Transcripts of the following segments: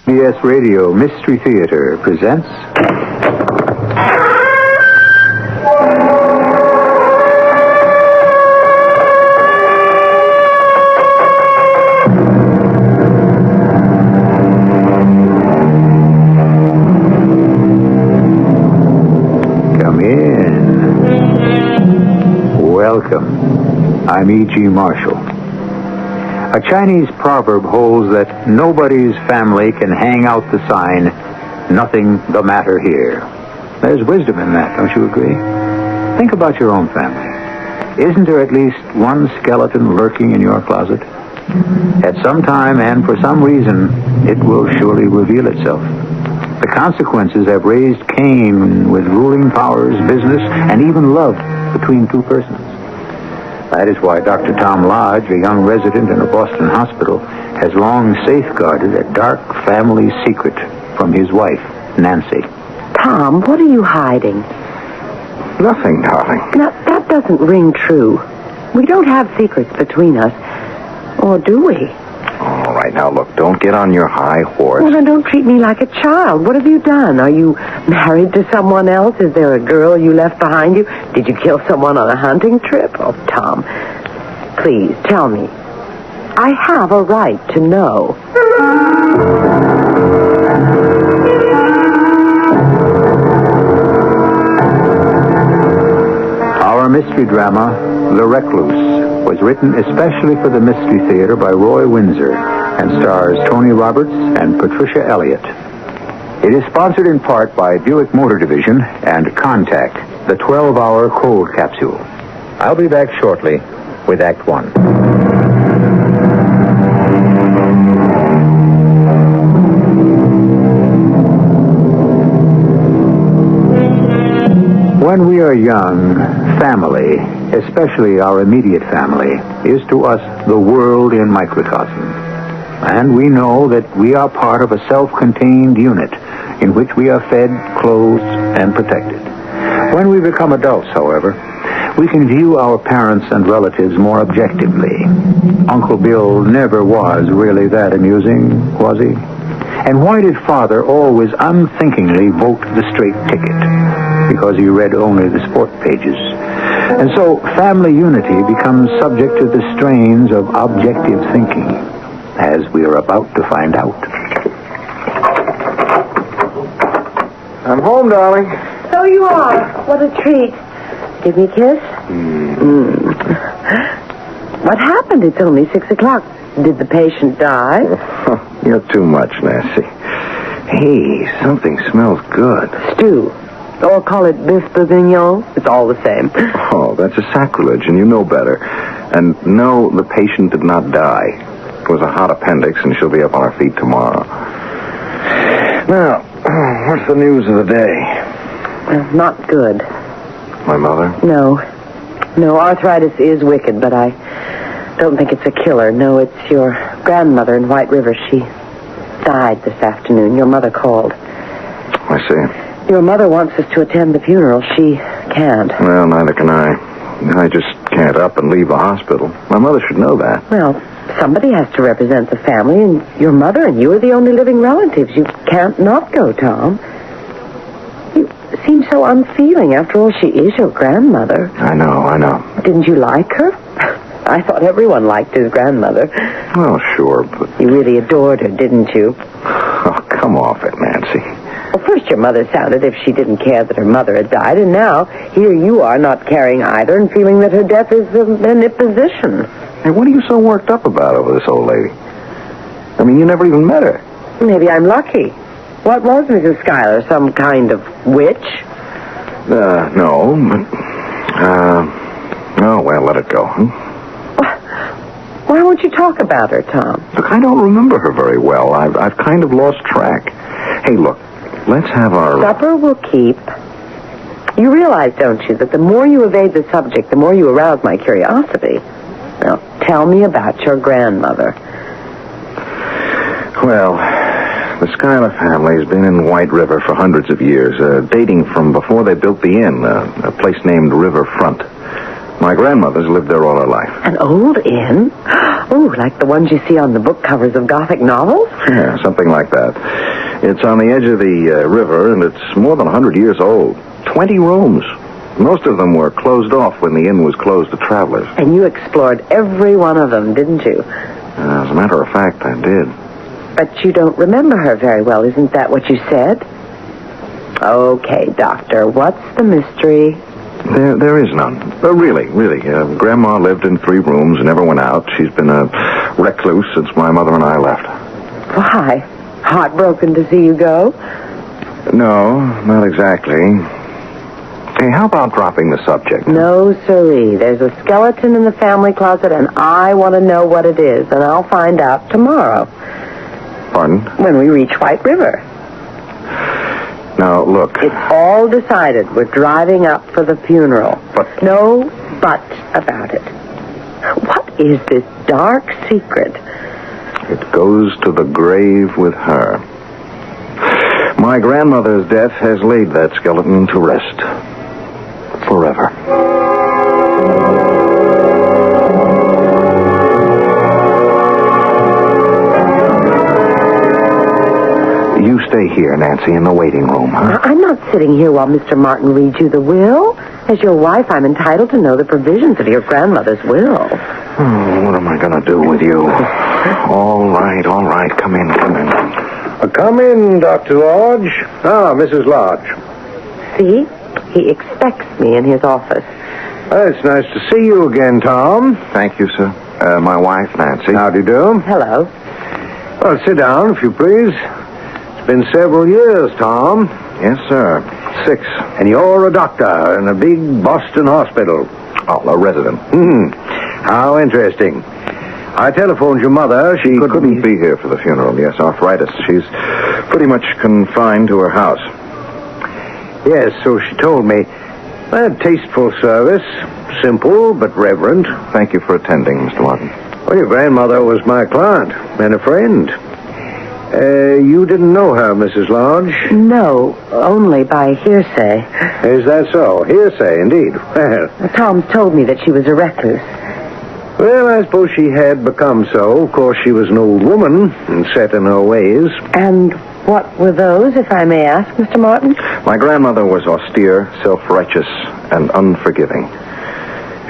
CBS Radio Mystery Theater presents... Come in. Welcome. I'm E.G. Marshall. A Chinese proverb holds that nobody's family can hang out the sign, "Nothing the matter here." There's wisdom in that, don't you agree? Think about your own family. Isn't there at least one skeleton lurking in your closet? At some time and for some reason, it will surely reveal itself. The consequences have raised Cain with ruling powers, business, and even love between two persons. That is why Dr. Tom Lodge, a young resident in a Boston hospital, has long safeguarded a dark family secret from his wife, Nancy. Tom, what are you hiding? Nothing, darling. Now, that doesn't ring true. We don't have secrets between us. Or do we? All right, now look, don't get on your high horse. Well, then don't treat me like a child. What have you done? Are you married to someone else? Is there a girl you left behind you? Did you kill someone on a hunting trip? Oh, Tom, please, tell me. I have a right to know. Our mystery drama, The Recluse, was written especially for the Mystery Theater by Roy Windsor and stars Tony Roberts and Patricia Elliott. It is sponsored in part by Buick Motor Division and Contact, the 12-hour cold capsule. I'll be back shortly with Act One. When we are young, family, especially our immediate family, is to us the world in microcosm. And we know that we are part of a self-contained unit in which we are fed, clothed, and protected. When we become adults, however, we can view our parents and relatives more objectively. Uncle Bill never was really that amusing, was he? And why did Father always unthinkingly vote the straight ticket? Because he read only the sport pages. And so family unity becomes subject to the strains of objective thinking, as we are about to find out. I'm home, darling. So you are. What a treat. Give me a kiss? What happened? It's only 6 o'clock. Did the patient die? You're too much, Nancy. Hey, something smells good. Stew. Or call it beef bourguignon. It's all the same. Oh, that's a sacrilege, and you know better. And no, the patient did not die. It was a hot appendix, and she'll be up on her feet tomorrow. Now, what's the news of the day? Well, not good. My mother? No, arthritis is wicked, but I don't think it's a killer. No, it's your grandmother in White River. She died this afternoon. Your mother called. I see. Your mother wants us to attend the funeral. She can't. Well, neither can I. I just can't up and leave the hospital. My mother should know that. Well, somebody has to represent the family, and your mother and you are the only living relatives. You can't not go, Tom. You seem so unfeeling. After all, she is your grandmother. I know. Didn't you like her? I thought everyone liked his grandmother. Well, sure, but... You really adored her, didn't you? Oh, come off it, Nancy. Well, first your mother sounded as if she didn't care that her mother had died, and now here you are not caring either and feeling that her death is an imposition. Hey, what are you so worked up about over this old lady? I mean, you never even met her. Maybe I'm lucky. What was Mrs. Schuyler? Some kind of witch? No, but... oh, well, let it go. Why won't you talk about her, Tom? Look, I don't remember her very well. I've kind of lost track. Hey, look, let's have our... Supper will keep. You realize, don't you, that the more you evade the subject, the more you arouse my curiosity. Now, tell me about your grandmother. Well, the Schuyler family has been in White River for hundreds of years, dating from before they built the inn, a place named Riverfront. My grandmother's lived there all her life. An old inn? Oh, like the ones you see on the book covers of Gothic novels? Yeah, something like that. It's on the edge of the river, and it's more than 100 years old. 20 rooms. Most of them were closed off when the inn was closed to travelers. And you explored every one of them, didn't you? As a matter of fact, I did. But you don't remember her very well, isn't that what you said? Okay, Doctor, what's the mystery? There is none. Really. Grandma lived in 3 rooms and never went out. She's been a recluse since my mother and I left. Why? Heartbroken to see you go? No, not exactly. Hey, how about dropping the subject? No, sirree. There's a skeleton in the family closet, and I want to know what it is, and I'll find out tomorrow. Pardon? When we reach White River. Now, look. It's all decided. We're driving up for the funeral. But... No but about it. What is this dark secret? It goes to the grave with her. My grandmother's death has laid that skeleton to rest. Forever. You stay here, Nancy, in the waiting room, huh? I'm not sitting here while Mr. Martin reads you the will. As your wife, I'm entitled to know the provisions of your grandmother's will. Oh, what am I going to do with you? All right. Come in. Come in, Dr. Lodge. Ah, Mrs. Lodge. See? He expects me in his office. It's nice to see you again, Tom. Thank you, sir. My wife, Nancy. How do you do? Hello. Well, sit down, if you please. It's been several years, Tom. Yes, sir. 6. And you're a doctor in a big Boston hospital. Oh, a resident. How interesting. I telephoned your mother. She couldn't be here for the funeral. Yes, arthritis. She's pretty much confined to her house. Yes, so she told me. A tasteful service. Simple, but reverent. Thank you for attending, Mr. Martin. Well, your grandmother was my client and a friend. You didn't know her, Mrs. Lodge? No, only by hearsay. Is that so? Hearsay, indeed. Well, Tom's told me that she was a recluse. Well, I suppose she had become so. Of course, she was an old woman and set in her ways. And what were those, if I may ask, Mr. Martin? My grandmother was austere, self-righteous, and unforgiving.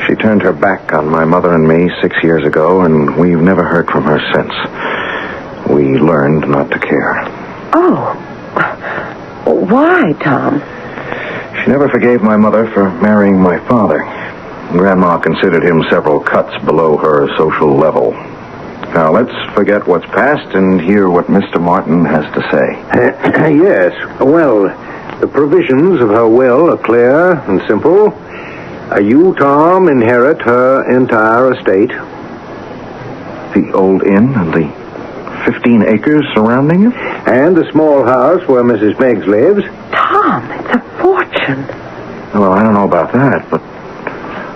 She turned her back on my mother and me 6 years ago, and we've never heard from her since. We learned not to care. Oh. Why, Tom? She never forgave my mother for marrying my father. Grandma considered him several cuts below her social level. Now, let's forget what's past and hear what Mr. Martin has to say. Yes. Well, the provisions of her will are clear and simple. You, Tom, inherit her entire estate. The old inn and the 15 acres surrounding it? And the small house where Mrs. Meggs lives. Tom, it's a fortune. Well, I don't know about that, but...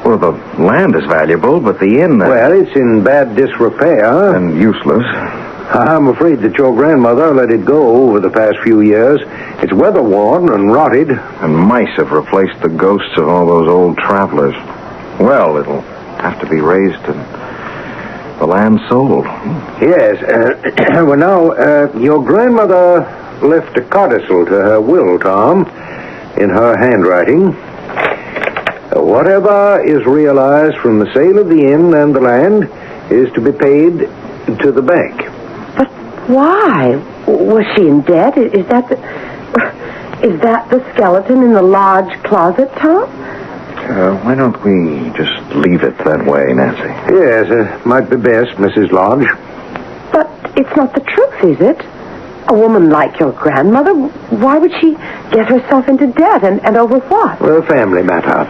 Well, the land is valuable, but the inn... Well, it's in bad disrepair. And useless. I'm afraid that your grandmother let it go over the past few years. It's weather-worn and rotted. And mice have replaced the ghosts of all those old travelers. Well, it'll have to be raised and the land sold. Yes. Well, now, your grandmother left a codicil to her will, Tom, in her handwriting. Whatever is realized from the sale of the inn and the land is to be paid to the bank. But why? Was she in debt? Is that the skeleton in the lodge closet, Tom? Why don't we just leave it that way, Nancy? Yes, might be best, Mrs. Lodge. But it's not the truth, is it? A woman like your grandmother, why would she get herself into debt and over what? Well, family matter.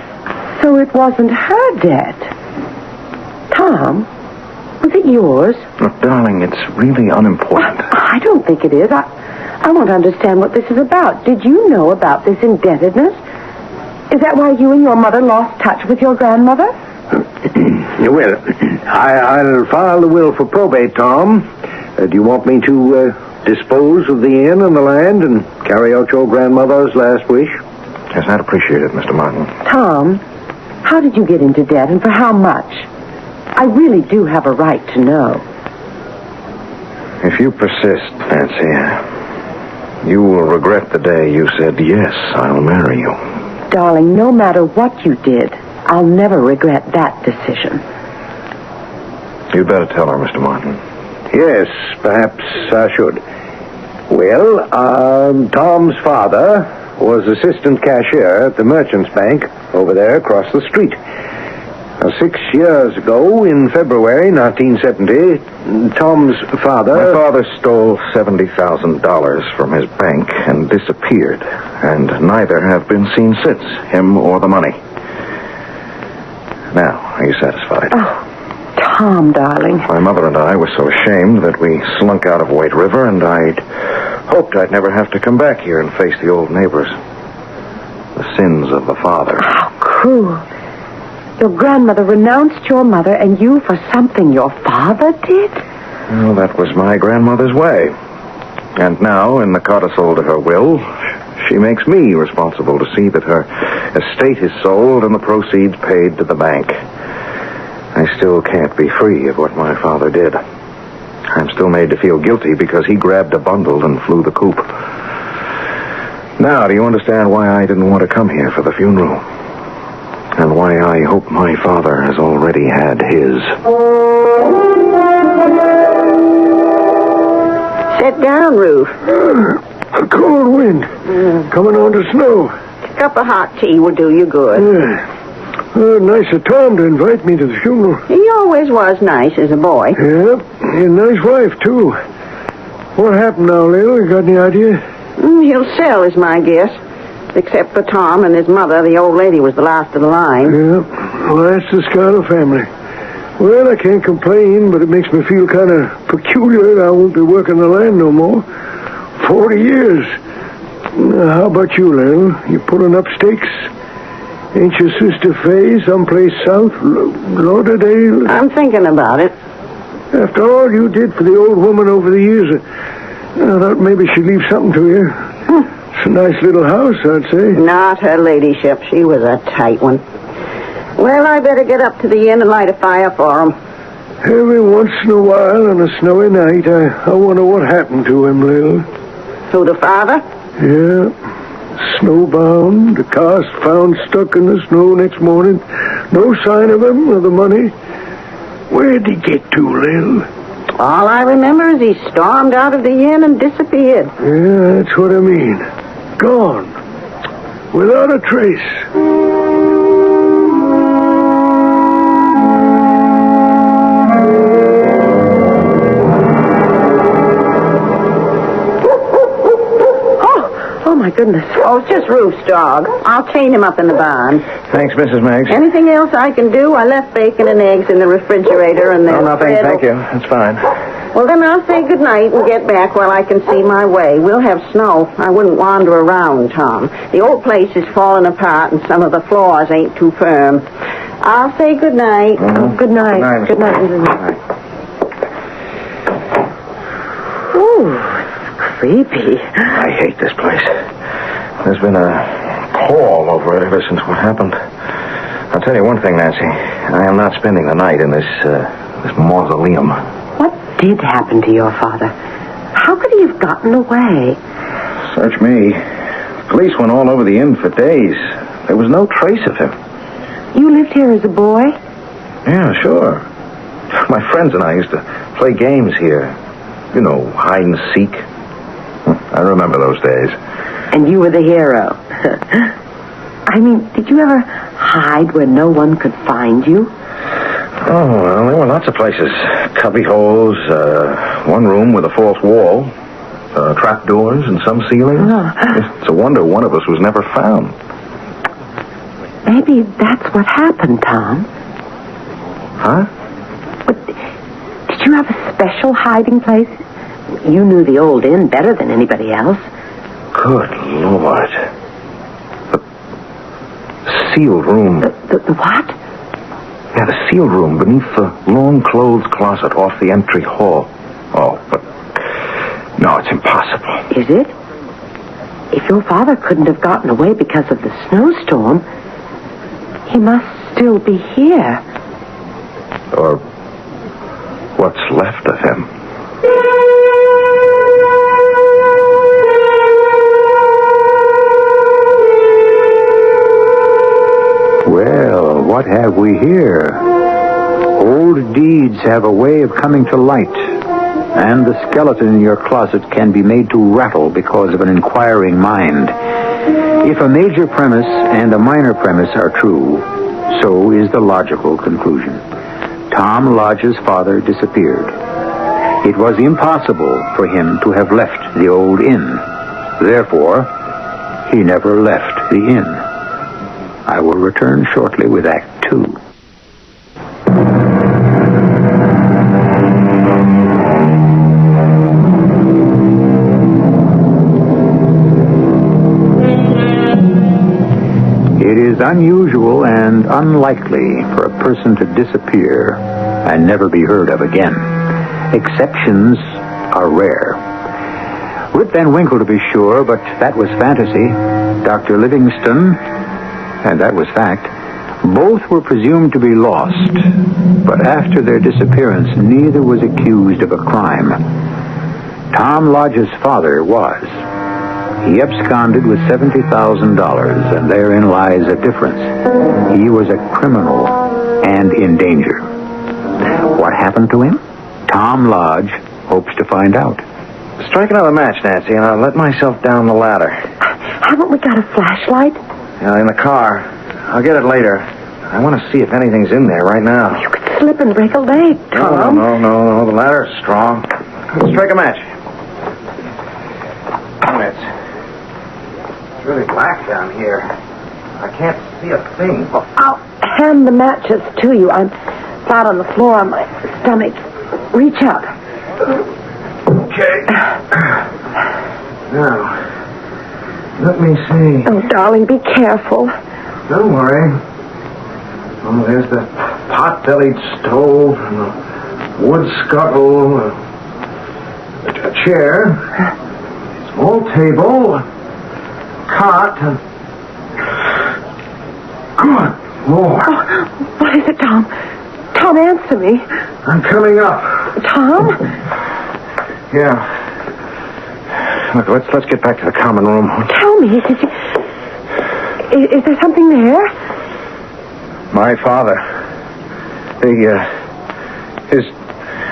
So it wasn't her debt. Tom, was it yours? Look, darling, it's really unimportant. I don't think it is. I want to understand what this is about. Did you know about this indebtedness? Is that why you and your mother lost touch with your grandmother? Well, I'll file the will for probate, Tom. Do you want me to dispose of the inn and the land and carry out your grandmother's last wish? Yes, I'd appreciate it, Mr. Martin. Tom, how did you get into debt and for how much? I really do have a right to know. If you persist, Nancy, you will regret the day you said, yes, I'll marry you. Darling, no matter what you did, I'll never regret that decision. You'd better tell her, Mr. Martin. Yes, perhaps I should. Well, Tom's father was assistant cashier at the Merchants Bank over there across the street. 6 years ago, in February 1970, Tom's father... My father stole $70,000 from his bank and disappeared, and neither have been seen since, him or the money. Now, are you satisfied? Oh, Tom, darling. My mother and I were so ashamed that we slunk out of White River, and I'd hoped I'd never have to come back here and face the old neighbors. The sins of the father. How cruel. Your grandmother renounced your mother and you for something your father did? Well, that was my grandmother's way. And now, in the codicil to her will, she makes me responsible to see that her estate is sold and the proceeds paid to the bank. I still can't be free of what my father did. I'm still made to feel guilty because he grabbed a bundle and flew the coop. Now, do you understand why I didn't want to come here for the funeral? And why I hope my father has already had his. Sit down, Ruth. A cold wind. Coming on to snow. A cup of hot tea will do you good. Yeah. Nice of Tom to invite me to the funeral. He always was nice as a boy. Yeah, a nice wife, too. What happened now, Lil? You got any idea? He'll sell, is my guess. Except for Tom and his mother, the old lady was the last of the line. Yeah, well, that's the Scarlet family. Well, I can't complain, but it makes me feel kind of peculiar. I won't be working the land no more. 40 years. Now, how about you, Lil? You pulling up stakes? Ain't your sister Faye someplace south? Lauderdale? I'm thinking about it. After all you did for the old woman over the years, I thought maybe she'd leave something to you. It's a nice little house, I'd say. Not her ladyship. She was a tight one. Well, I better get up to the inn and light a fire for him. Every once in a while on a snowy night, I wonder what happened to him, Lil. To the father? Yeah. Snowbound. The car's found stuck in the snow next morning. No sign of him or the money. Where'd he get to, Lil? All I remember is he stormed out of the inn and disappeared. Yeah, that's what I mean. Gone. Without a trace. Oh, my goodness. Oh, it's just Ruth's dog. I'll chain him up in the barn. Thanks, Mrs. Meggs. Anything else I can do? I left bacon and eggs in the refrigerator and No, nothing. Thank you. That's fine. Well, then I'll say goodnight and get back while I can see my way. We'll have snow. I wouldn't wander around, Tom. The old place is falling apart and some of the floors ain't too firm. I'll say goodnight. Mm-hmm. Good night. Good night, Good night. Ooh, it's creepy. I hate this place. There's been a pall over it ever since what happened. I'll tell you one thing, Nancy. I am not spending the night in this mausoleum. What did happen to your father? How could he have gotten away? Search me. Police went all over the inn for days. There was no trace of him. You lived here as a boy? Yeah, sure. My friends and I used to play games here. You know, hide and seek. I remember those days. And you were the hero. I mean, did you ever hide where no one could find you? Oh, well, there were lots of places. Cubby holes, one room with a false wall, trap doors and some ceilings. Oh. It's a wonder one of us was never found. Maybe that's what happened, Tom. Huh? But did you have a special hiding place? You knew the old inn better than anybody else. Good Lord. The sealed room. The what? Yeah, the sealed room beneath the long clothes closet off the entry hall. Oh, but... No, it's impossible. Is it? If your father couldn't have gotten away because of the snowstorm, he must still be here. Or what's left of him. Well, what have we here? Old deeds have a way of coming to light, and the skeleton in your closet can be made to rattle because of an inquiring mind. If a major premise and a minor premise are true, so is the logical conclusion. Tom Lodge's father disappeared. It was impossible for him to have left the old inn. Therefore, he never left the inn. I will return shortly with Act 2. It is unusual and unlikely for a person to disappear and never be heard of again. Exceptions are rare. Rip Van Winkle, to be sure, but that was fantasy. Dr. Livingston, and that was fact. Both were presumed to be lost, but after their disappearance, neither was accused of a crime. Tom Lodge's father was. He absconded with $70,000, and therein lies a difference. He was a criminal and in danger. What happened to him? Tom Lodge hopes to find out. Strike another match, Nancy, and I'll let myself down the ladder. Haven't we got a flashlight? In the car. I'll get it later. I want to see if anything's in there right now. You could slip and break a leg, Tom. No. The ladder's strong. Strike a match. It's really black down here. I can't see a thing. Well, I'll hand the matches to you. I'm flat on the floor on my stomach. Reach up. Okay. Now, let me see. Oh, darling, be careful. Don't worry. Oh, there's the pot-bellied stove and the wood scuttle, a chair, small table, cot, and... Good Lord. Oh, what is it, Tom? Tom, answer me. I'm coming up. Tom? Yeah. Look, let's get back to the common room. Tell me, is there something there? My father.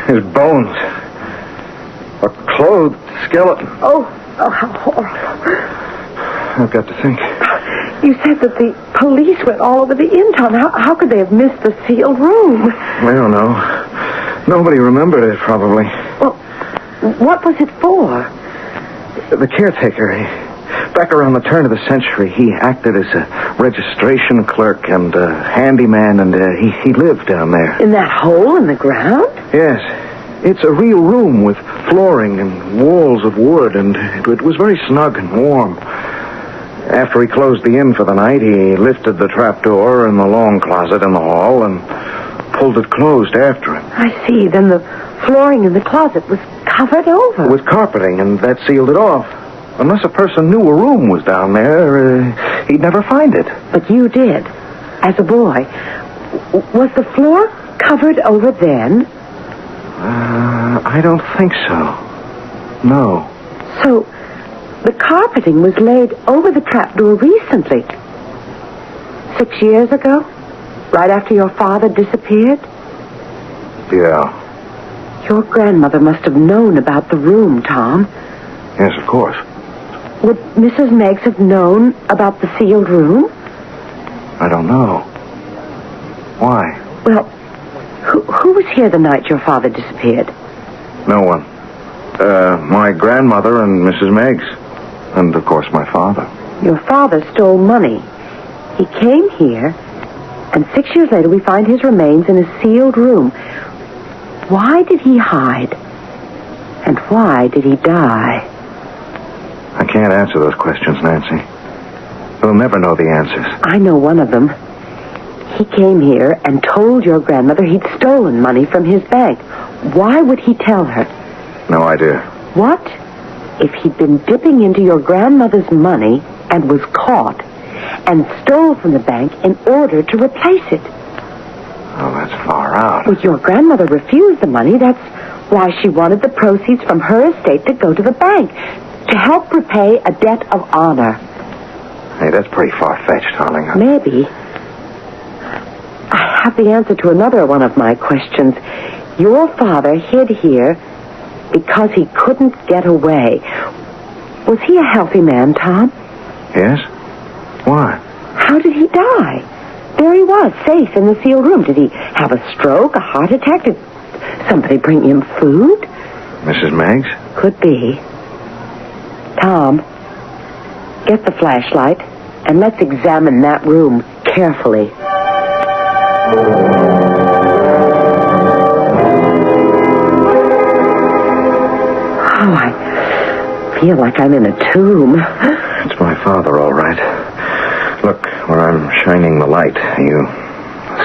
His bones. A clothed skeleton. Oh, how horrible. I've got to think. You said that the police went all over the inn, Tom. How could they have missed the sealed room? I don't know. Nobody remembered it, probably. Well, what was it for? The caretaker, back around the turn of the century, he acted as a registration clerk and a handyman, and he lived down there. In that hole in the ground? Yes. It's a real room with flooring and walls of wood, and it was very snug and warm. After he closed the inn for the night, he lifted the trapdoor in the long closet in the hall and pulled it closed after him. I see. Then the flooring in the closet was covered over. With carpeting, and that sealed it off. Unless a person knew a room was down there, he'd never find it. But you did, as a boy. Was the floor covered over then? I don't think so. No. So, the carpeting was laid over the trapdoor recently. 6 years ago? Right after your father disappeared? Yeah. Your grandmother must have known about the room, Tom. Yes, of course. Would Mrs. Meggs have known about the sealed room? I don't know. Why? Well, who was here the night your father disappeared? No one. My grandmother and Mrs. Meggs. And, of course, my father. Your father stole money. He came here, and 6 years later we find his remains in a sealed room. Why did he hide? And why did he die? I can't answer those questions, Nancy. We'll never know the answers. I know one of them. He came here and told your grandmother he'd stolen money from his bank. Why would he tell her? No idea. What if he'd been dipping into your grandmother's money and was caught and stole from the bank in order to replace it? Oh, that's far out. Well, your grandmother refused the money. That's why she wanted the proceeds from her estate to go to the bank, to help repay a debt of honor. Hey, that's pretty far-fetched, darling. Maybe. I have the answer to another one of my questions. Your father hid here because he couldn't get away. Was he a healthy man, Tom? Yes? Why? How did he die? There he was, safe in the sealed room. Did he have a stroke, a heart attack? Did somebody bring him food? Mrs. Meggs? Could be. Tom, get the flashlight and let's examine that room carefully. Oh, I feel like I'm in a tomb. It's my father, all right. Look, where I'm shining the light. You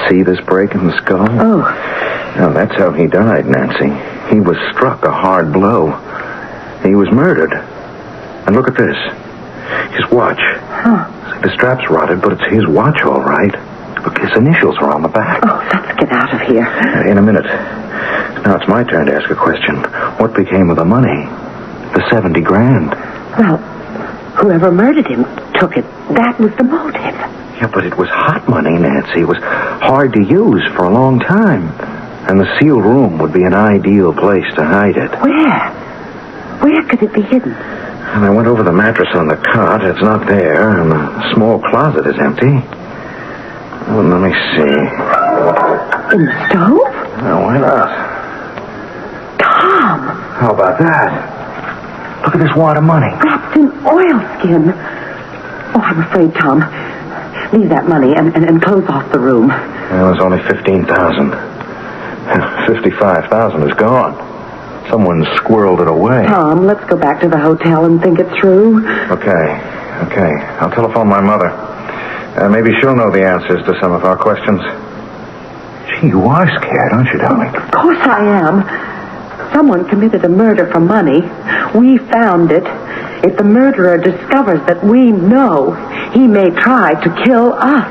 see this break in the skull? Oh. Now, that's how he died, Nancy. He was struck a hard blow. He was murdered. And look at this. His watch. Huh. The strap's rotted, but it's his watch, all right. Look, his initials are on the back. Oh, let's get out of here. In a minute. Now it's my turn to ask a question. What became of the money? The 70 grand. Well, whoever murdered him took it. That was the motive. Yeah, but it was hot money, Nancy. It was hard to use for a long time. And the sealed room would be an ideal place to hide it. Where? Where could it be hidden? And I went over the mattress on the cot. It's not there. And the small closet is empty. Oh, let me see. In the stove? No, why not? Tom! How about that? Look at this wad of money. Wrapped in oilskin. Oh, I'm afraid, Tom. Leave that money and close off the room. Well, there's only 15,000. 55,000 is gone. Someone squirreled it away. Tom, let's go back to the hotel and think it through. Okay. I'll telephone my mother. Maybe she'll know the answers to some of our questions. Gee, you are scared, aren't you, darling? Of course I am. Someone committed a murder for money. We found it. If the murderer discovers that we know, he may try to kill us.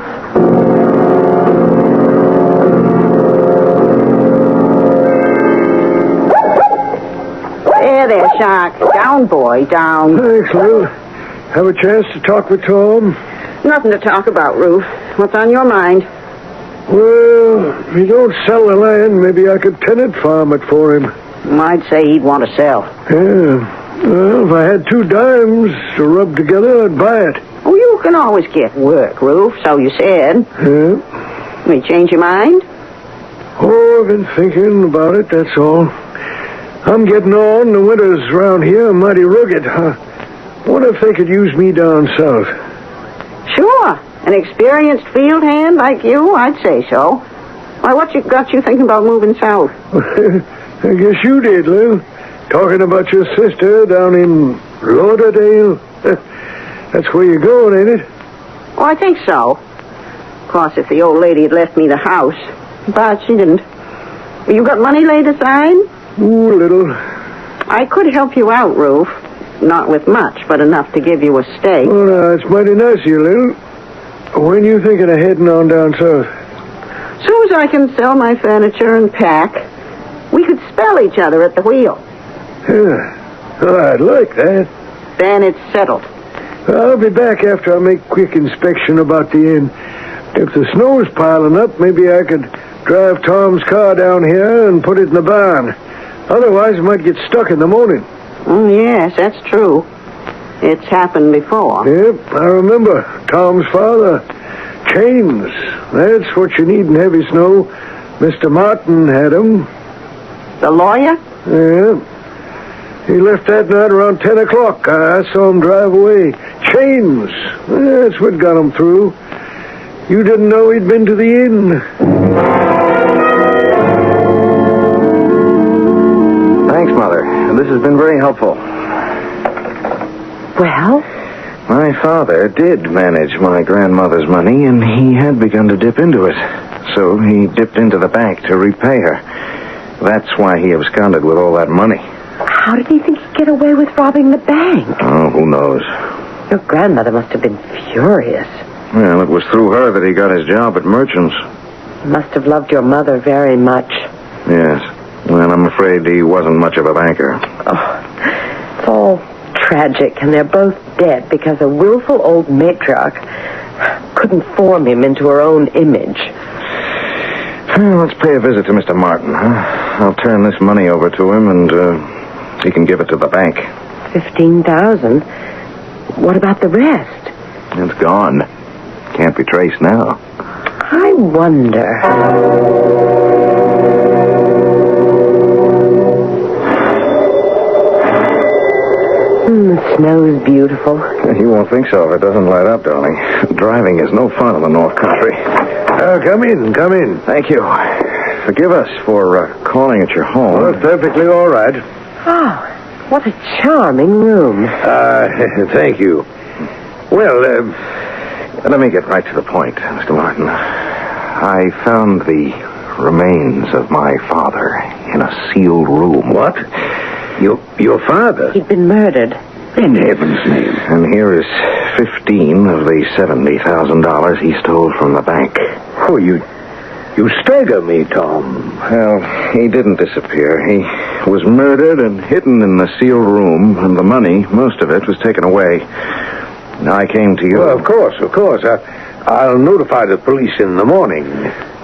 There, Shark. Down, boy, down. Thanks, Lou. Have a chance to talk with Tom? Nothing to talk about, Ruth. What's on your mind? Well, if you don't sell the land, maybe I could tenant farm it for him. I'd say he'd want to sell. Yeah. Well, if I had 2 dimes to rub together, I'd buy it. Oh, you can always get work, Ruth, so you said. Yeah. May change your mind? Oh, I've been thinking about it, that's all. I'm getting on. The winters around here are mighty rugged. What if they could use me down south? Sure. An experienced field hand like you, I'd say so. Why, what got you thinking about moving south? I guess you did, Lou. Talking about your sister down in Lauderdale. That's where you're going, ain't it? Oh, I think so. Of course, if the old lady had left me the house. But she didn't. Well, you got money laid aside? Ooh, a little. I could help you out, Ruth. Not with much, but enough to give you a stake. Well, now, it's mighty nice of you, Lou. When you thinking of heading on down south? As soon as I can sell my furniture and pack, we could spell each other at the wheel. Yeah. Well, I'd like that. Then it's settled. I'll be back after I make quick inspection about the inn. If the snow's piling up, maybe I could drive Tom's car down here and put it in the barn. Otherwise, it might get stuck in the morning. Oh, yes, that's true. It's happened before. Yep, I remember. Tom's father. Chains. That's what you need in heavy snow. Mr. Martin had 'em. The lawyer? Yeah. He left that night around 10 o'clock. I saw him drive away. Chains. That's what got him through. You didn't know he'd been to the inn. Thanks, Mother. This has been very helpful. Well? My father did manage my grandmother's money, and he had begun to dip into it. So he dipped into the bank to repay her. That's why he absconded with all that money. How did he think he'd get away with robbing the bank? Oh, who knows? Your grandmother must have been furious. Well, it was through her that he got his job at Merchant's. Must have loved your mother very much. Yes. Well, I'm afraid he wasn't much of a banker. Oh, it's all tragic, and they're both dead because a willful old matriarch couldn't form him into her own image. Well, let's pay a visit to Mr. Martin, huh? I'll turn this money over to him, and he can give it to the bank. 15,000? What about the rest? It's gone. Can't be traced now. I wonder. The snow's beautiful. You won't think so if it doesn't light up, darling. Driving is no fun in the North Country. Come in. Thank you. Forgive us for calling at your home. Oh, it's perfectly all right. Oh, what a charming room. Thank you. Well, Let me get right to the point, Mr. Martin. I found the remains of my father in a sealed room. what? Your father? He'd been murdered. In heaven's name. And here is 15 of the $70,000 he stole from the bank. Oh, you stagger me, Tom. Well, he didn't disappear. He was murdered and hidden in the sealed room, and the money, most of it, was taken away. Now, I came to you. Well, of course. I'll notify the police in the morning.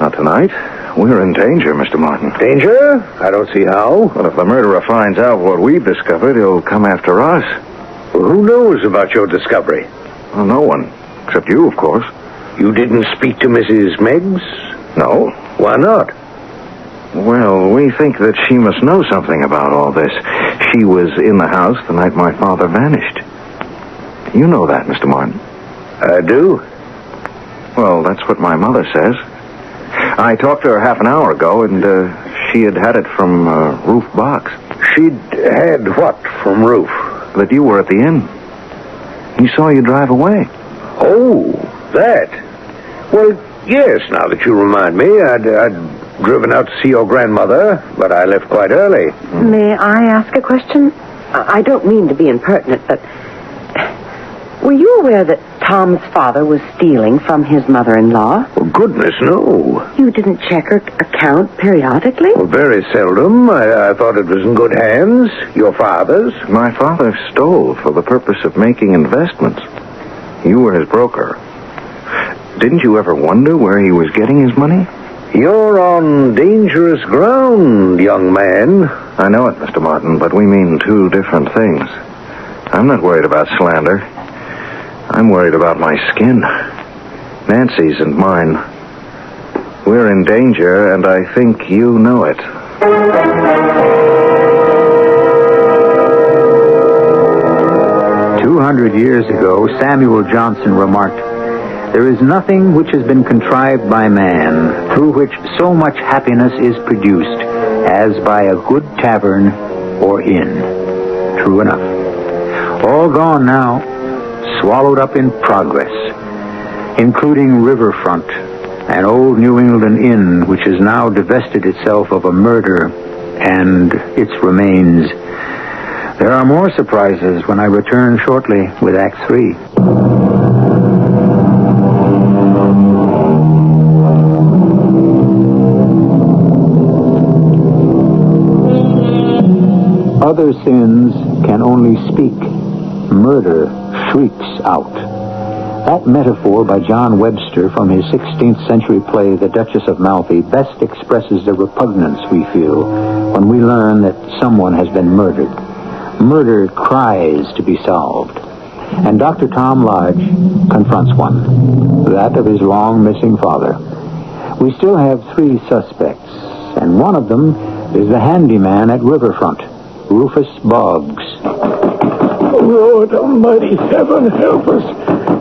Not tonight. We're in danger, Mr. Martin. Danger? I don't see how. Well, if the murderer finds out what we've discovered, he'll come after us. Well, who knows about your discovery? Well, no one. Except you, of course. You didn't speak to Mrs. Meggs? No. Why not? Well, we think that she must know something about all this. She was in the house the night my father vanished. You know that, Mr. Martin. I do. Well, that's what my mother says. I talked to her half an hour ago, and she had it from Roof Box. She'd had what from Roof? That you were at the inn. He saw you drive away. Oh, that. Well, yes, now that you remind me, I'd driven out to see your grandmother, but I left quite early. May I ask a question? I don't mean to be impertinent, but were you aware that Tom's father was stealing from his mother-in-law? Well, goodness, no. You didn't check her account periodically? Well, very seldom. I thought it was in good hands. Your father's. My father stole for the purpose of making investments. You were his broker. Didn't you ever wonder where he was getting his money? You're on dangerous ground, young man. I know it, Mr. Martin, but we mean two different things. I'm not worried about slander. I'm worried about my skin. Nancy's and mine. We're in danger, and I think you know it. 200 years ago, Samuel Johnson remarked, "There is nothing which has been contrived by man, through which so much happiness is produced, as by a good tavern or inn." True enough. All gone now, swallowed up in progress, including Riverfront, an old New England inn which has now divested itself of a murder and its remains. There are more surprises when I return shortly with Act 3. Other sins can only speak. Murder shrieks out. That metaphor by John Webster from his 16th century play, The Duchess of Malfi, best expresses the repugnance we feel when we learn that someone has been murdered. Murder cries to be solved. And Dr. Tom Lodge confronts one, that of his long-missing father. We still have 3 suspects, and one of them is the handyman at Riverfront, Rufus Boggs. Lord Almighty, heaven help us.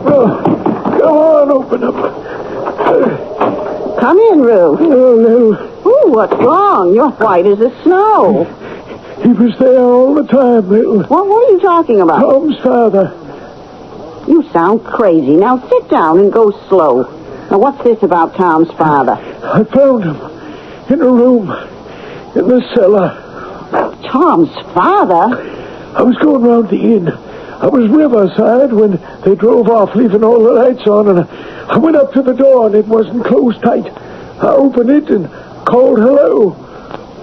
Come on, open up. Come in, Roo. Oh, Lil. Ooh, what's wrong? You're white as the snow. He was there all the time, Lil. What are you talking about? Tom's father. You sound crazy. Now sit down and go slow. Now, what's this about Tom's father? I found him in a room in the cellar. Tom's father? I was going round the inn. I was riverside when they drove off, leaving all the lights on, and I went up to the door, and it wasn't closed tight. I opened it and called hello.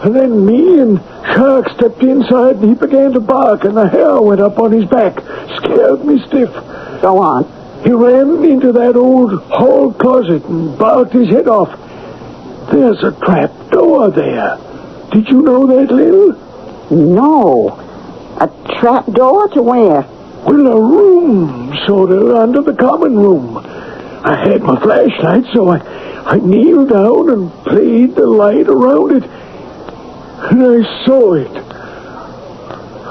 And then me and Shark stepped inside and he began to bark and the hair went up on his back. Scared me stiff. Go on. He ran into that old hall closet and barked his head off. There's a trap door there. Did you know that, Lil? No. A trap door to where? Well, a room, sort of, under the common room. I had my flashlight, so I kneeled down and played the light around it. And I saw it.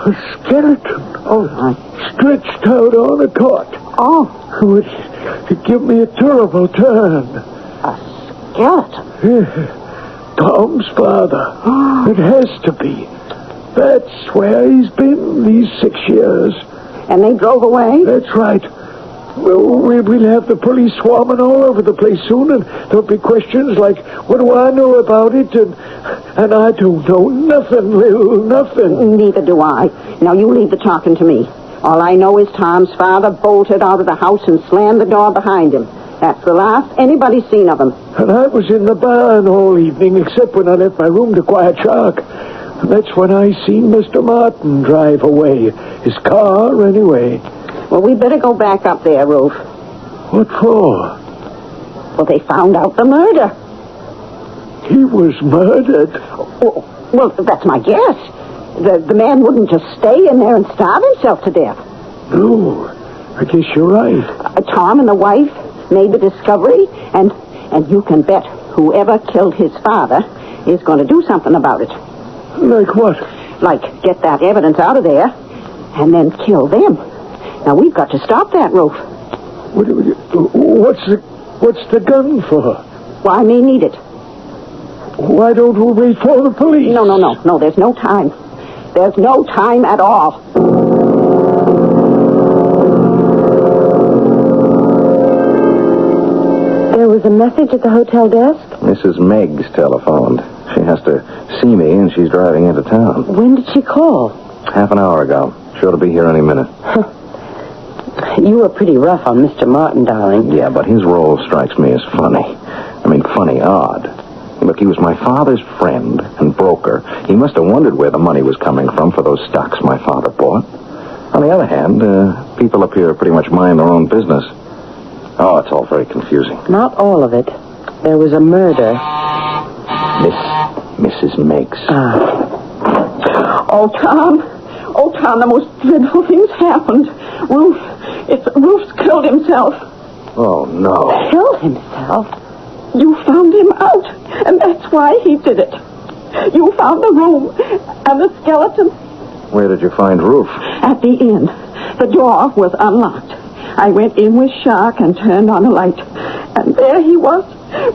A skeleton. Oh, my. Stretched out on a cot. Oh, It gave me a terrible turn. a skeleton. Tom's father. It has to be. That's where he's been these 6 years. And they drove away? That's right. Well, we'll have the police swarming all over the place soon, and there'll be questions like, what do I know about it? And I don't know nothing, Lil, nothing. Neither do I. Now, you leave the talking to me. All I know is Tom's father bolted out of the house and slammed the door behind him. That's the last anybody's seen of him. And I was in the barn all evening, except when I left my room to quiet Shark. And that's when I seen Mr. Martin drive away. His car, anyway. Well, we better go back up there, Ruth. What for? Well, they found out the murder. He was murdered. Well, that's my guess. The man wouldn't just stay in there and starve himself to death. No, I guess you're right. Tom and the wife made the discovery, and you can bet whoever killed his father is going to do something about it. Like what? Like get that evidence out of there and then kill them. Now, we've got to stop that, Ruth. What's the gun for? Well, I may need it. Why don't we wait for the police? No, there's no time. There's no time at all. There was a message at the hotel desk? Mrs. Meggs telephoned. She has to see me, and she's driving into town. When did she call? Half an hour ago. Sure to be here any minute. You were pretty rough on Mr. Martin, darling. Yeah, but his role strikes me as funny. I mean, funny odd. Look, he was my father's friend and broker. He must have wondered where the money was coming from for those stocks my father bought. On the other hand, people up here pretty much mind their own business. Oh, it's all very confusing. Not all of it. There was a murder. Mrs. Meggs. Oh, Tom, the most dreadful things happened. Ruth's killed himself. Oh, no. Killed himself? You found him out, and that's why he did it. You found the room and the skeleton. Where did you find Ruth? At the inn. The door was unlocked. I went in with Shark and turned on the light. And there he was,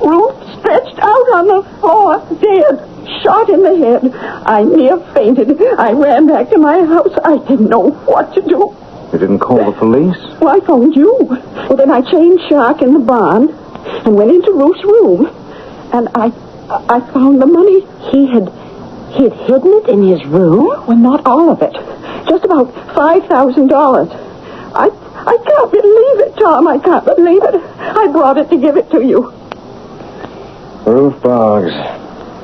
Ruth stretched out on the floor, dead, shot in the head. I near fainted. I ran back to my house. I didn't know what to do. You didn't call the police? Well, I phoned you. Well, then I changed Shark in the barn and went into Ruth's room. And I found the money. He had hidden it in his room? Well, not all of it. Just about $5,000. I can't believe it, Tom. I can't believe it. I brought it to give it to you. Ruth Boggs.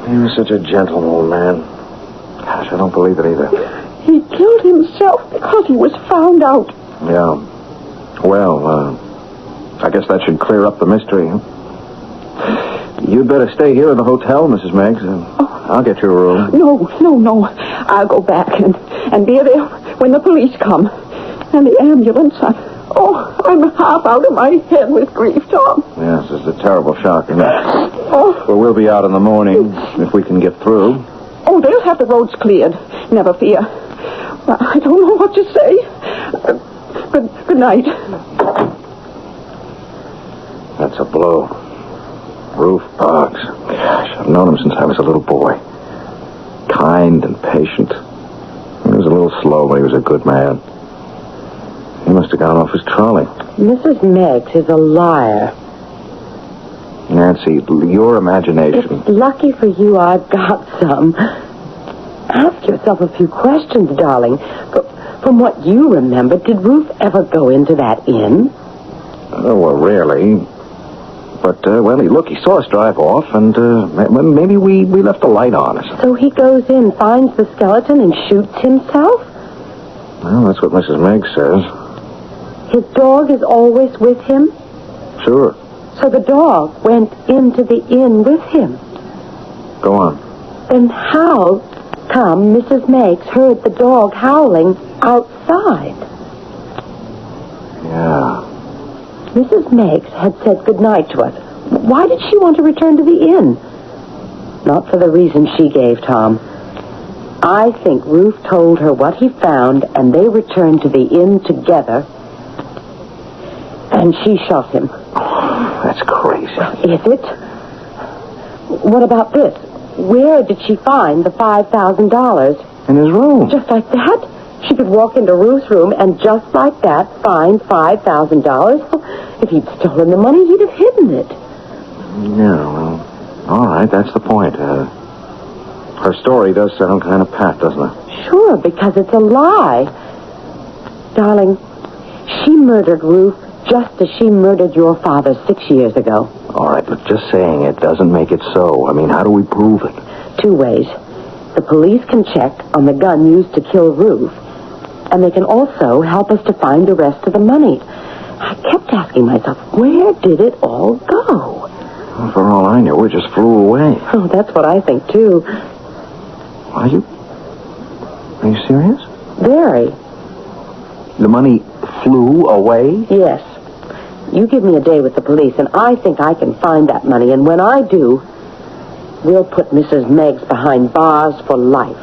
He was such a gentle old man. Gosh, I don't believe it either. He killed himself because he was found out. Yeah. Well, I guess that should clear up the mystery. Huh? You'd better stay here in the hotel, Mrs. Meggs. I'll get you a room. No. I'll go back and be there when the police come. And the ambulance. I'm half out of my head with grief, Tom. Yes, it's a terrible shock, isn't it? Oh. Well, we'll be out in the morning if we can get through. Oh, they'll have the roads cleared. Never fear. Well, I don't know what to say. Good night. That's a blow. Ruth Boggs. Gosh, I've known him since I was a little boy. Kind and patient. He was a little slow, but he was a good man. He must have gone off his trolley. Mrs. Meggs is a liar. Nancy, your imagination. It's lucky for you I've got some. Ask yourself a few questions, darling. From what you remember, did Ruth ever go into that inn? Oh, well, rarely. But, he saw us drive off, and maybe we left the light on or something. So he goes in, finds the skeleton, and shoots himself? Well, that's what Mrs. Meggs says. His dog is always with him? Sure. So the dog went into the inn with him? Go on. Then how, Tom, Mrs. Meggs heard the dog howling outside? Yeah. Mrs. Meggs had said goodnight to us. Why did she want to return to the inn? Not for the reason she gave, Tom. I think Ruth told her what he found, and they returned to the inn together, and she shot him. Oh, that's crazy. Is it? What about this? Where did she find the $5,000? In his room. Just like that? She could walk into Ruth's room and just like that find $5,000? If he'd stolen the money, he'd have hidden it. Yeah, well, all right, that's the point. Her story does sound kind of pat, doesn't it? Sure, because it's a lie. Darling, she murdered Ruth just as she murdered your father 6 years ago. All right, but just saying it doesn't make it so. I mean, how do we prove it? 2 ways. The police can check on the gun used to kill Ruth, and they can also help us to find the rest of the money. I kept asking myself, where did it all go? Well, for all I knew, it just flew away. Oh, that's what I think, too. Are you serious? Very. The money flew away? Yes. You give me a day with the police, and I think I can find that money, and when I do, we'll put Mrs. Meggs behind bars for life.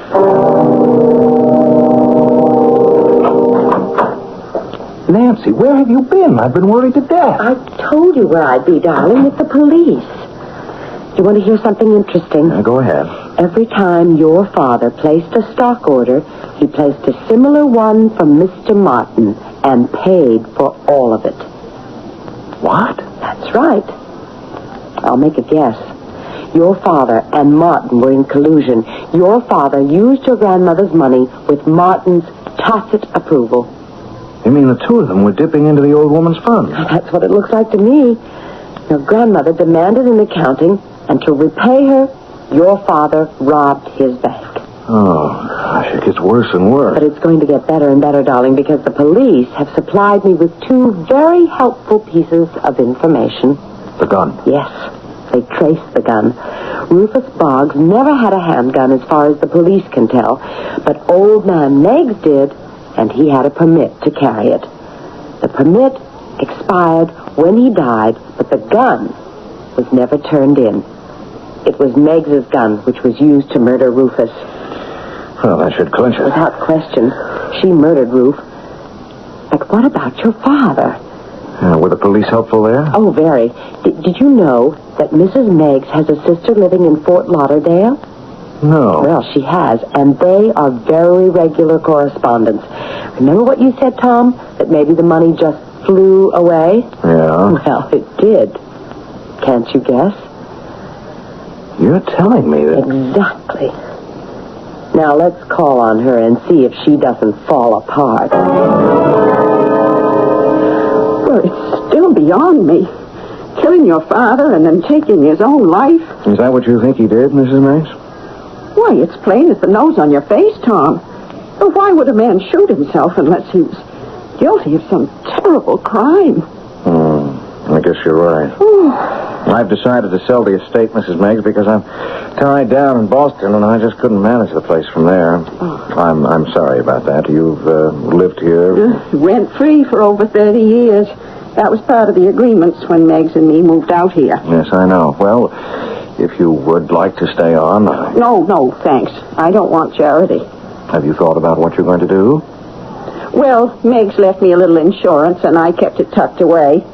Nancy, where have you been? I've been worried to death. I told you where I'd be, darling, with the police. You want to hear something interesting? Go ahead. Every time your father placed a stock order, he placed a similar one from Mr. Martin and paid for all of it. What? That's right. I'll make a guess. Your father and Martin were in collusion. Your father used your grandmother's money with Martin's tacit approval. You mean the two of them were dipping into the old woman's funds? That's what it looks like to me. Your grandmother demanded an accounting, and to repay her, your father robbed his bank. Oh, gosh, it gets worse and worse. But it's going to get better and better, darling, because the police have supplied me with 2 very helpful pieces of information. The gun? Yes, they traced the gun. Rufus Boggs never had a handgun as far as the police can tell, but old man Meggs did, and he had a permit to carry it. The permit expired when he died, but the gun was never turned in. It was Meggs's gun, which was used to murder Rufus. Well, that should clinch it. Without question, she murdered Ruth. But what about your father? Were the police helpful there? Oh, very. Did you know that Mrs. Meggs has a sister living in Fort Lauderdale? No. Well, she has, and they are very regular correspondents. Remember what you said, Tom? That maybe the money just flew away? Yeah. Well, it did. Can't you guess? You're telling me that... Exactly. Now let's call on her and see if she doesn't fall apart. Well, it's still beyond me. Killing your father and then taking his own life. Is that what you think he did, Mrs. Meggs? Why, it's plain as the nose on your face, Tom. But why would a man shoot himself unless he was guilty of some terrible crime? I guess you're right. I've decided to sell the estate, Mrs. Meggs, because I'm tied down in Boston, and I just couldn't manage the place from there. I'm sorry about that. You've lived here? Rent-free for over 30 years. That was part of the agreements when Meggs and me moved out here. Yes, I know. Well, if you would like to stay on... No, thanks. I don't want charity. Have you thought about what you're going to do? Well, Meggs left me a little insurance, and I kept it tucked away.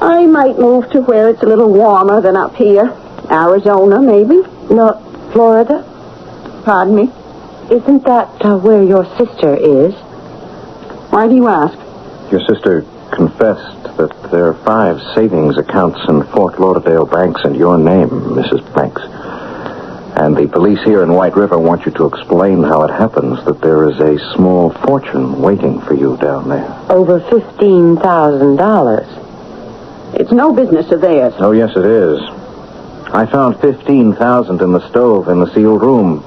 I might move to where it's a little warmer than up here. Arizona, maybe. Not Florida? Pardon me? Isn't that where your sister is? Why do you ask? Your sister confessed that there are 5 savings accounts in Fort Lauderdale banks in your name, Mrs. Banks. And the police here in White River want you to explain how it happens that there is a small fortune waiting for you down there. Over $15,000. It's no business of theirs. Oh, yes, it is. I found $15,000 in the stove in the sealed room.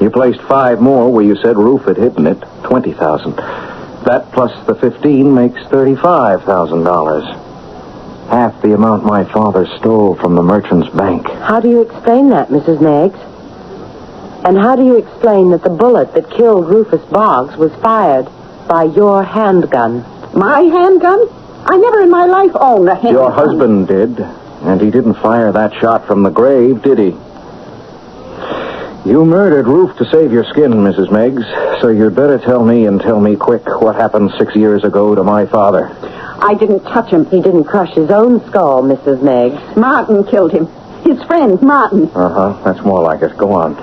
You placed 5 more where you said Roof had hidden it, $20,000. That plus the 15 makes $35,000. Half the amount my father stole from the merchant's bank. How do you explain that, Mrs. Meggs? And how do you explain that the bullet that killed Rufus Boggs was fired by your handgun? My handgun? I never in my life owned a handgun. Your husband did, and he didn't fire that shot from the grave, did he? You murdered Roof to save your skin, Mrs. Meggs, so you'd better tell me, and tell me quick, what happened 6 years ago to my father. I didn't touch him. He didn't crush his own skull, Mrs. Meggs. Martin killed him. His friend, Martin. Uh-huh, that's more like it. Go on.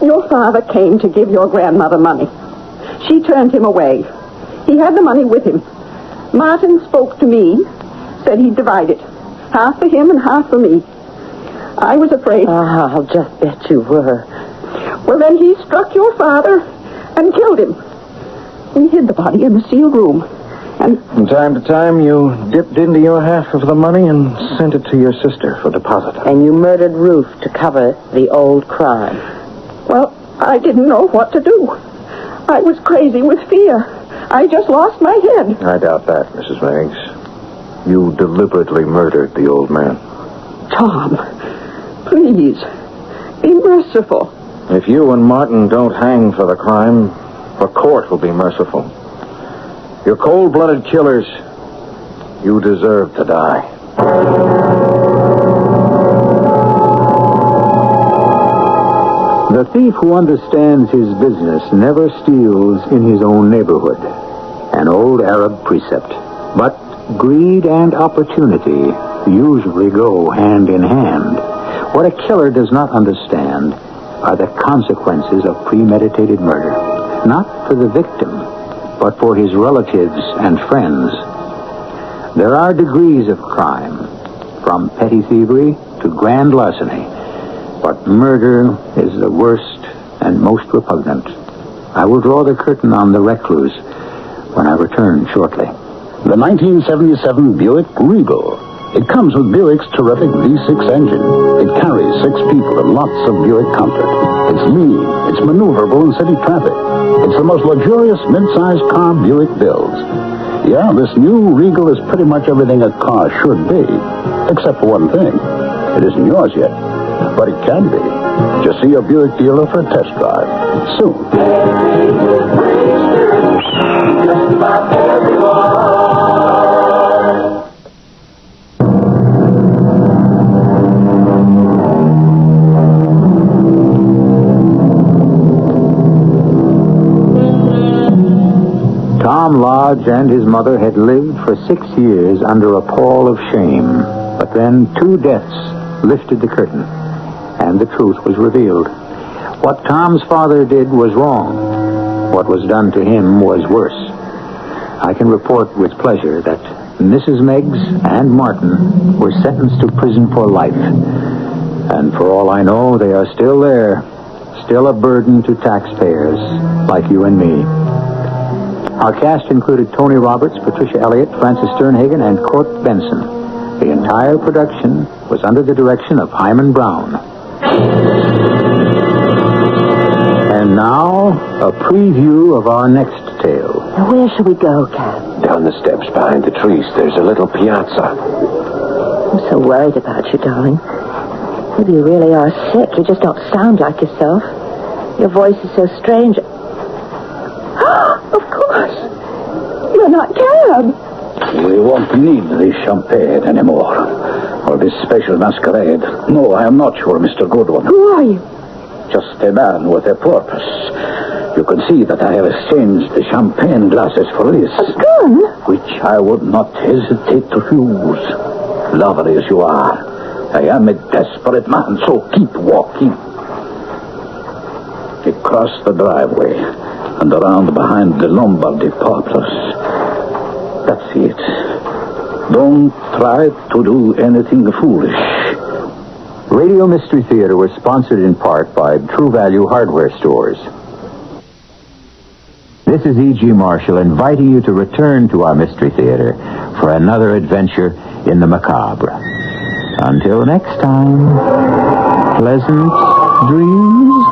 Your father came to give your grandmother money. She turned him away. He had the money with him. Martin spoke to me, said he'd divide it. Half for him and half for me. I was afraid. I'll just bet you were. Well, then he struck your father and killed him. We hid the body in the sealed room. And from time to time, you dipped into your half of the money and sent it to your sister for deposit. And you murdered Roof to cover the old crime. Well, I didn't know what to do. I was crazy with fear. I just lost my head. I doubt that, Mrs. Meggs. You deliberately murdered the old man. Tom, please, be merciful. If you and Martin don't hang for the crime, the court will be merciful. You're cold-blooded killers. You deserve to die. The thief who understands his business never steals in his own neighborhood. An old Arab precept. But greed and opportunity usually go hand in hand. What a killer does not understand are the consequences of premeditated murder. Not for the victim, but for his relatives and friends. There are degrees of crime, from petty thievery to grand larceny. But murder is the worst and most repugnant. I will draw the curtain on the Recluse when I return shortly. The 1977 Buick Regal. It comes with Buick's terrific V6 engine. It carries 6 people and lots of Buick comfort. It's lean. It's maneuverable in city traffic. It's the most luxurious mid-sized car Buick builds. Yeah, this new Regal is pretty much everything a car should be. Except for one thing. It isn't yours yet. But it can be. Just see your Buick dealer for a test drive. Soon. Just about everyone. Tom Lodge and his mother had lived for 6 years under a pall of shame. But then 2 deaths lifted the curtain, and the truth was revealed. What Tom's father did was wrong. What was done to him was worse. I can report with pleasure that Mrs. Meggs and Martin were sentenced to prison for life. And for all I know, they are still there, still a burden to taxpayers like you and me. Our cast included Tony Roberts, Patricia Elliott, Francis Sternhagen, and Court Benson. The entire production was under the direction of Hyman Brown. And now, a preview of our next tale. Now, where shall we go, Cap? Down the steps behind the trees, there's a little piazza. I'm so worried about you, darling. Maybe you really are sick. You just don't sound like yourself. Your voice is so strange. Of course. You're not Cab. We won't need the champagne anymore. Or this special masquerade. No, I am not your Mr. Goodwin. Who are you? Just a man with a purpose. You can see that I have exchanged the champagne glasses for this. A gun? Which I would not hesitate to use. Lovely as you are, I am a desperate man, so keep walking. Across the driveway and around behind the Lombardy poplars. That's it. Don't try to do anything foolish. Radio Mystery Theater was sponsored in part by True Value Hardware Stores. This is E.G. Marshall inviting you to return to our Mystery Theater for another adventure in the macabre. Until next time, pleasant dreams.